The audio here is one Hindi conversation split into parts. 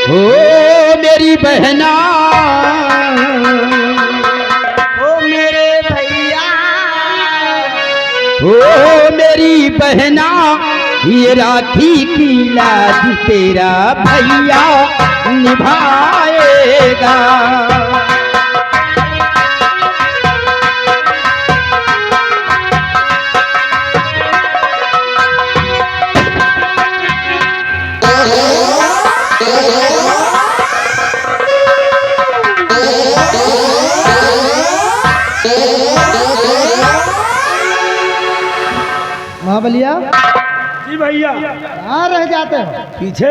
ओ मेरी बहना, ओ मेरे भैया, ओ मेरी बहना, ये राखी की लाज तेरा भैया निभाएगा। महाबलिया जी भैया। कहाँ रह जाते हो? पीछे।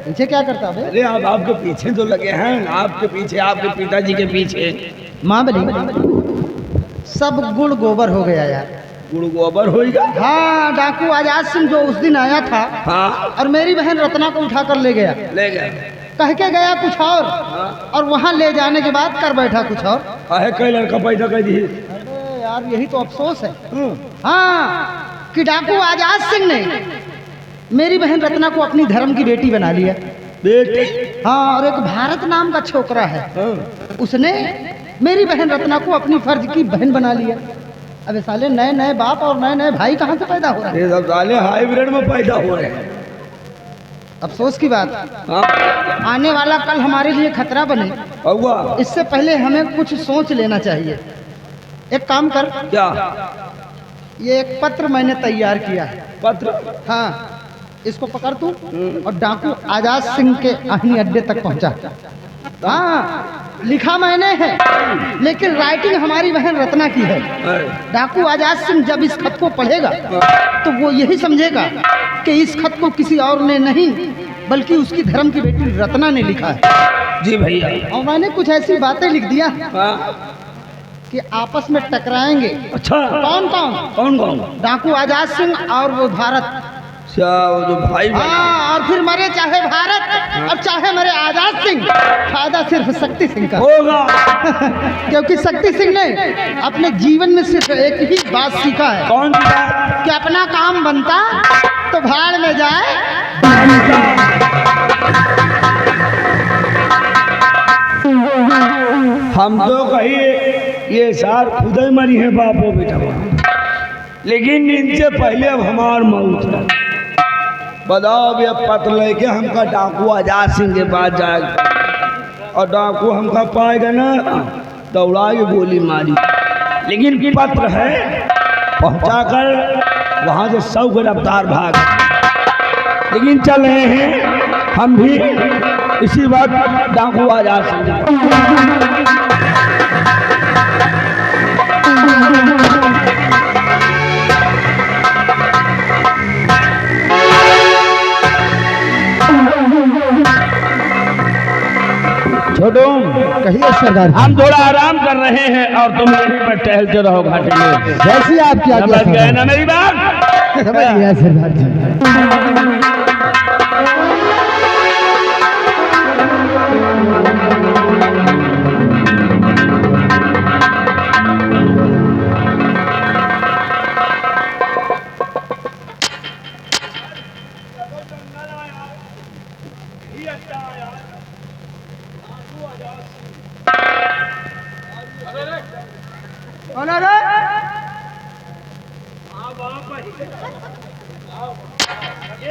पीछे क्या करता है? अरे आप आपके पीछे तो लगे हैं, आपके पीछे, आपके पिताजी के पीछे। महाबली सब गुड़ गोबर हो गया यार। गुड़ गोबर होएगा। हाँ, डाकू आजाद सिंह जो उस दिन आया था, हाँ, और मेरी बहन रत्ना को उठा कर ले गया। ले गए। कह के गया कुछ और, और वहाँ ले जाने के बाद कर बैठा कुछ और। काहे कई लड़का पैदा कर दी। अरे यार यही तो अफसोस है। हाँ, कि डाकू आजाद सिंह ने मेरी बहन रत्ना को अपनी धर्म की बेटी बना लिया। बेटी। हाँ, और एक भारत नाम का छोकरा है, उसने मेरी बहन रत्ना को अपनी फर्ज की बहन बना लिया। अबे साले नए नए बाप और नए नए भाई कहाँ से पैदा हो रहे हैं? ये सब साले हाइब्रिड में पैदा हो रहे हैं। अफसोस की बात, हाँ। आने वाला कल हमारे लिए खतरा बने, हुआ। इससे पहले हमें कुछ सोच लेना चाहिए। एक काम कर, क्या? ये एक पत्र मैंने तैयार किया है। पत्र? हाँ, इसको पकड़ तू और डाकू आजाद सिंह के आहनी अड्डे तक पहुंचा। हाँ, लिखा मैंने है, लेकिन राइटिंग हमारी बहन रत्ना की है। डाकू आजाद सिंह जब इस खत को पढ़ेगा तो वो यही समझेगा कि इस खत को किसी और ने नहीं बल्कि उसकी धर्म की बेटी रत्ना ने लिखा है। जी भैया। और मैंने कुछ ऐसी बातें लिख दिया कि आपस में टकराएंगे। अच्छा। कौन कौन? कौन कौन? डाकू आजाद सिंह और वो भारत। वो जो भाई। हाँ, और फिर मरे चाहे भारत और चाहे मरे आजाद सिंह, फायदा सिर्फ शक्ति सिंह का होगा। क्योंकि शक्ति सिंह ने अपने जीवन में सिर्फ एक ही बात सीखा है। कौन सी बात? कि अपना काम बनता तो भाड़ में जाए। हम तो कहिए ये सार खुद ही मरी है बापो बेटा, लेकिन इनसे पहले अब हमार मौत है। बताओ अब ये पत्र लेके हमका डाकू आजाद सिंह के पास जाएगा, और डाकू हमका पाएगा ना, दौड़ा के गोली मारी। लेकिन पत्र है, पहुंचा कर वहाँ से सब गिरफ्तार भाग। लेकिन चल रहे हैं हम भी इसी वक्त डाकू आजाद सिंह। छोटू कहिए सरदार। हम थोड़ा आराम कर रहे हैं और तुम यहीं पर टहलते रहो घाटी में। जैसी आपकी आज्ञा। समझ गए ना मेरी बात? समझ गया सरदार जी।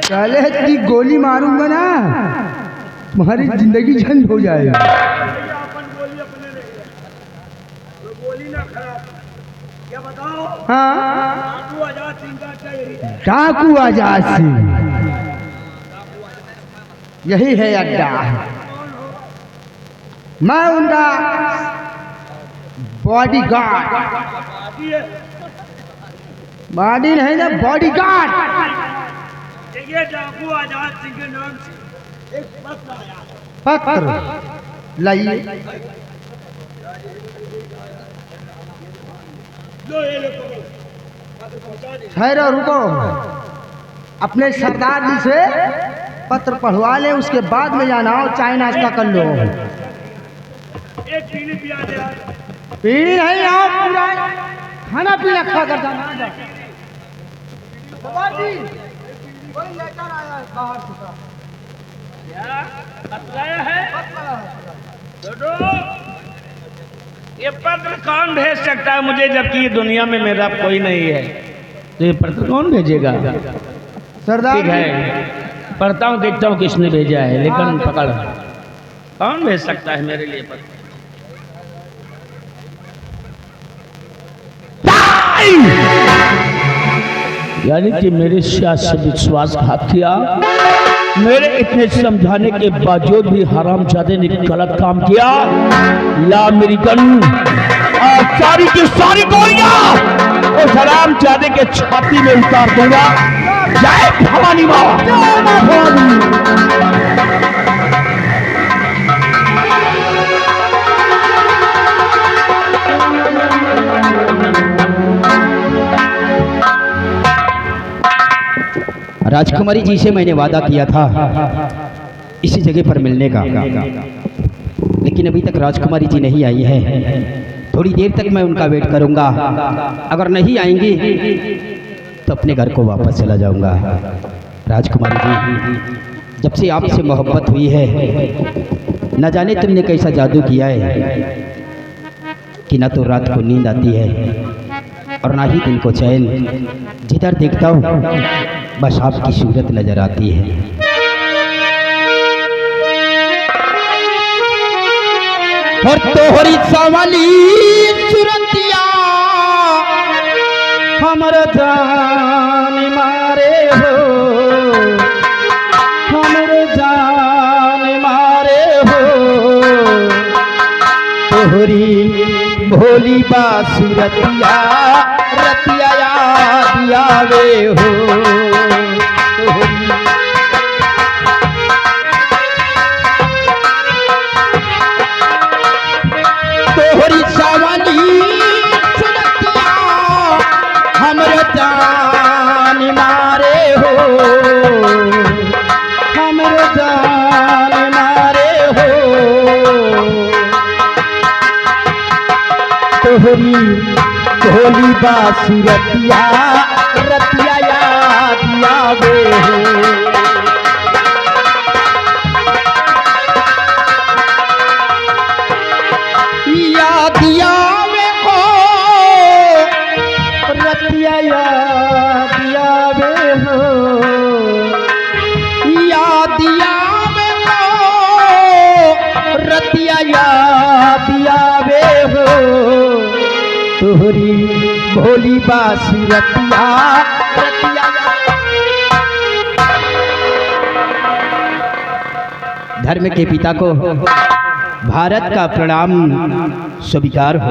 पहले तेरी गोली मारूंगा ना, तुम्हारी जिंदगी झंड हो जाएगी। हाँ, डाकू आजाद सिंह, यही है अड्डा। मैं उनका बॉडीगार्ड। बॉडी नहीं ना, बॉडीगार्ड। डाकू आजाद सिंह के नाम से एक पत्र आया। पत्र लाइए। ठहरो, रुको, अपने सरदार जी से पत्र पढ़वा ले, उसके बाद में जाना हो, चाय नाश्ता कर लो। एक पीली पिया दे। पीली नहीं, आओ पूरा खाना पीना खा कर जाना। ये पत्र कौन भेज सकता है मुझे, जबकि ये दुनिया में मेरा कोई नहीं है? तो ये पत्र कौन भेजेगा? सरदार ठीक है, पढ़ता हूँ, देखता हूँ किसने भेजा है, लेकिन पकड़ कौन भेज सकता है मेरे लिए पत्र? यानी कि मेरे से विश्वासघात किया, मेरे इतने समझाने के बावजूद भी हरामजादे ने गलत काम किया। ला मेरी गन और सारी की सारी गोलियां उस हरामजादे के छाती में उतार दूंगा। जय भवानी माँ। राजकुमारी जी से मैंने वादा किया था इसी जगह पर मिलने का, लेकिन अभी तक राजकुमारी जी नहीं आई है। थोड़ी देर तक मैं उनका वेट करूंगा, अगर नहीं आएंगी तो अपने घर को वापस चला जाऊंगा। राजकुमारी जी, जब से आपसे मोहब्बत हुई है, न जाने तुमने कैसा जादू किया है कि ना तो रात को नींद आती है और ना ही दिन को चैन। जिधर देखता हूँ बस आपकी सूरत नजर आती है। और तोहरी सवाली सूरतिया हमर जान मारे हो, हमर जान मारे हो। तोहरी भोली बा सूरतिया रतिया याद आवे हो। तोहरी सवाली सूरतिया हमर जान मारे हो, हमर जान मारे हो। तोहरी भोली बा सूरतिया रतिया याद आवे हो। यादिया में हो रतिया याद आवे हो, यादिया में हो रतिया याद आवे हो। तोहरी भोली बासी रतिया रतिया। धर्म के पिता को भारत का प्रणाम स्वीकार हो।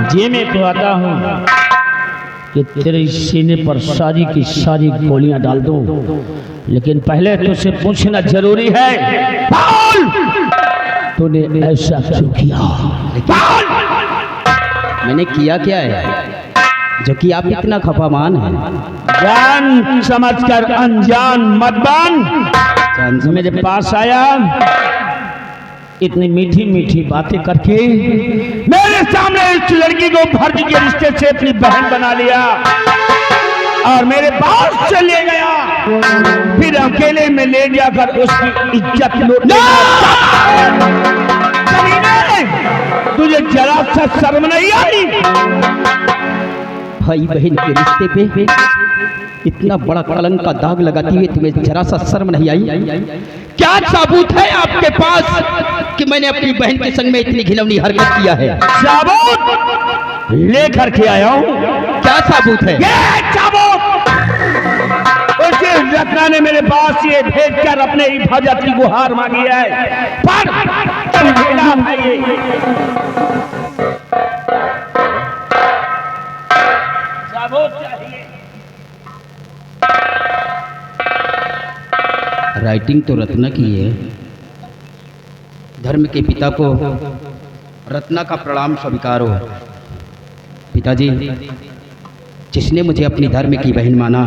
जी मैं कहता हूँ कि तेरे सीने पर सारी की सारी गोलियां डाल दूं, लेकिन पहले तुझसे पूछना जरूरी है, बोल तूने ऐसा क्यों किया? बोल मैंने किया क्या है जो कि आप इतना खफामान हैं? जान समझकर अनजान मत बन। मेरे पास आया, इतनी मीठी मीठी बातें करके मेरे सामने इस लड़की को भर्ती के रिश्ते से अपनी बहन बना लिया और मेरे पास से ले गया, फिर अकेले में ले जाकर उसकी इज्जत लूटने। तुझे जरा सा शर्म नहीं आई? भाई बहन के रिश्ते पे इतना बड़ा कलंक का दाग लगाती हुई तुम्हें जरा सा शर्म नहीं आई? क्या सबूत है आपके पास कि मैंने अपनी बहन के संग में इतनी घिनौनी हरकत किया है? सबूत लेकर के आया हूँ। क्या सबूत है? ये सबूत उसे रत्ना ने मेरे पास ये भेजकर अपने हिफाजत की गुहार मांगी है। पर सबूत चाहिए। राइटिंग तो रत्ना की है। धर्म के पिता को रत्ना का प्रणाम स्वीकार हो। पिताजी, जिसने मुझे अपनी धर्म की बहन माना,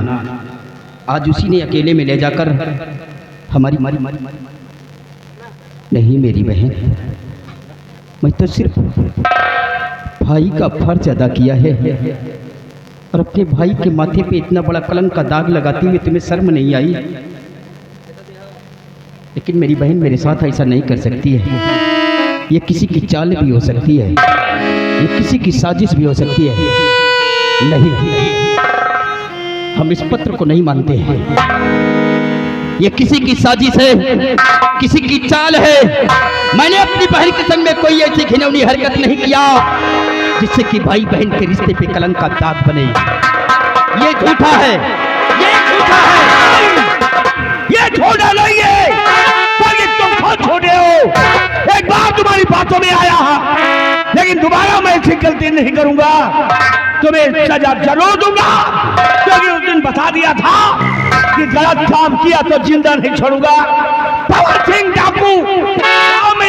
आज उसी ने अकेले में ले जाकर हमारी नहीं मेरी बहन, मैं तो सिर्फ भाई का फर्ज अदा किया है और अपने भाई के माथे पे इतना बड़ा कलंक का दाग लगाते हुए तुम्हें शर्म नहीं आई। लेकिन मेरी बहन मेरे साथ ऐसा नहीं कर सकती है। ये किसी की चाल भी हो सकती है, ये किसी की साजिश भी हो सकती है। नहीं, हम इस पत्र को नहीं मानते हैं। ये किसी की साजिश है, किसी की चाल है। मैंने अपनी बहन के संग में कोई ऐसी घिनौनी हरकत नहीं किया जिससे कि भाई बहन के रिश्ते पे कलंक का दाग बने। ये झूठा है, ये झूठा है, ये छोटा नहीं है, बल्कि तुम खुद छोटे हो। एक बार तुम्हारी बातों में आया है, लेकिन दोबारा मैं ऐसी गलती नहीं करूंगा। तुम्हें सजा जरूर दूंगा, क्योंकि उस दिन बता दिया था कि गलत काम किया तो जिंदा नहीं छोड़ूंगा। पवन सिंह डाकू गाँव में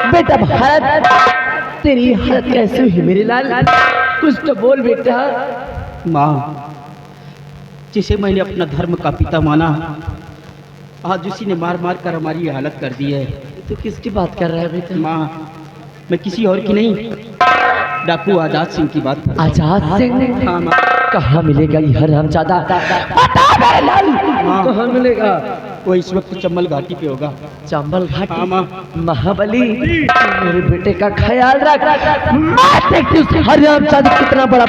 बेटा भारत, तेरी हालत कैसे हुई मेरे लाल? कुछ तो बोल बेटा। माँ, जिसे मैंने अपना धर्म का पिता माना, आज उसी ने मार मार कर हमारी हालत कर दी है। तो किसकी बात कर रहा है बेटा? माँ, मैं किसी और की नहीं, डाकू आजाद सिंह की बात कर रहा हूँ। आजाद सिंह? हाँ माँ। कहाँ मिलेगा ये हरामजादा? बता मेरे लाल, कहाँ मिलेगा? वो इस वक्त चंबल घाटी पे होगा। चंबल घाटी? हाँ माँ। महाबली, मेरे बेटे का ख्याल रख। मैं देखती हूँ हरामजादा कितना बड़ा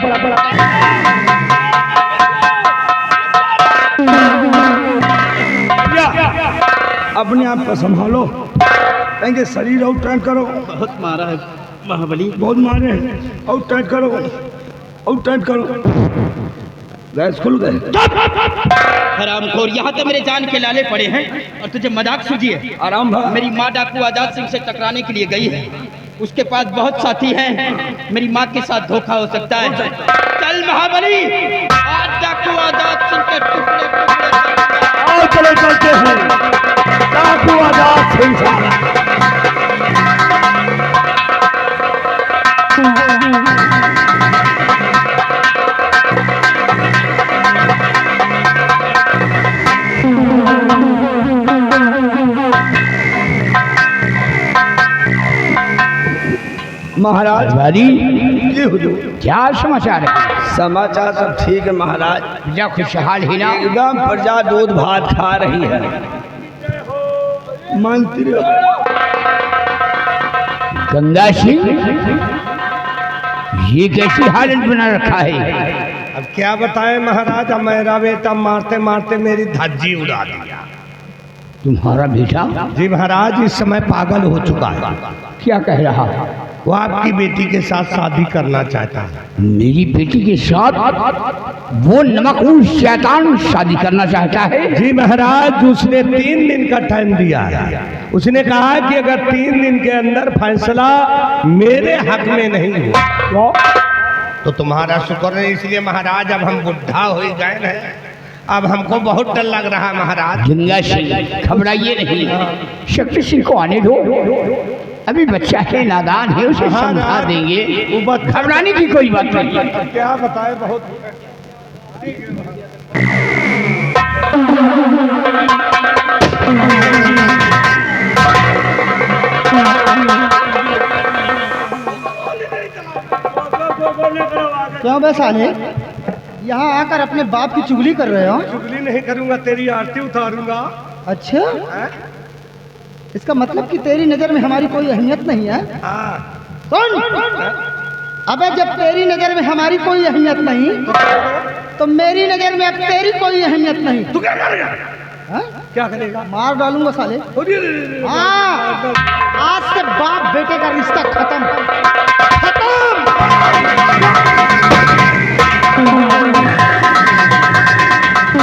अपने आप को संभालो, कहेंगे शरीर और टाइट करो। बहुत मारा है महाबली, बहुत मारे हैं, और टाइट करो, और टाइट करो। गैस खुल गए। हरामखोर, यहाँ तो मेरे जान के लाले पड़े हैं और तुझे मजाक सूझी है। आराम भाई। मेरी माँ डाकू आजाद सिंह से टकराने के लिए गई है। उसके पास बहुत साथी हैं, मेरी माँ के साथ धोखा हो सकता है। चल महाबली, आज डाकू आजाद सिंह के टुकड़े टुकड़े। आओ चलो चलते हैं, डाकू आजाद सिंह साहब। महाराज वाली जी हुजूर, क्या समाचार है? समाचार सब ठीक है महाराज। प्रजा खुशहाल ही ना? एकदम प्रजा दूध भात खा रही है। मंत्री गंगा सिंह, ये कैसी हालत बना रखा है? अब क्या बताएं महाराज, अब मेरा बेटा मारते मारते मेरी धज्जी उड़ा दिया। तुम्हारा बेटा? जी महाराज, इस समय पागल हो चुका है। क्या कह रहा है? वो आपकी बेटी के साथ शादी करना चाहता है। मेरी बेटी के साथ वो नमकूस शैतान शादी करना चाहता है? जी महाराज, उसने 3 दिन का टाइम दिया है। उसने कहा कि अगर 3 दिन के अंदर फैसला मेरे हक में नहीं हुआ तो तुम्हारा शुक्र है। इसलिए महाराज, अब हम बुढ़ा हो ही गए हैं, अब हमको बहुत डर लग रहा है महाराज। गंगा सिंह, घबराइए नहीं, शक्ति सिंह को आने दो। अभी बच्चा है, नादान है, उसे समझा देंगे। घबराने की कोई बात नहीं। क्या बताए, बहुत क्यों बे साले, यहाँ आकर अपने बाप की चुगली कर रहे हो? चुगली नहीं करूंगा, तेरी आरती उतारूंगा। अच्छा, इसका मतलब कि तेरी नजर में हमारी कोई अहमियत नहीं है? हाँ। सुन, अबे जब तेरी नजर में हमारी कोई अहमियत नहीं तो मेरी नजर में अब तेरी कोई अहमियत नहीं। तू क्या करेगा? हाँ? क्या करेगा? मार डालूंगा साले। अरे, अरे, अरे, हाँ, आज से बाप बेटे का रिश्ता खत्म।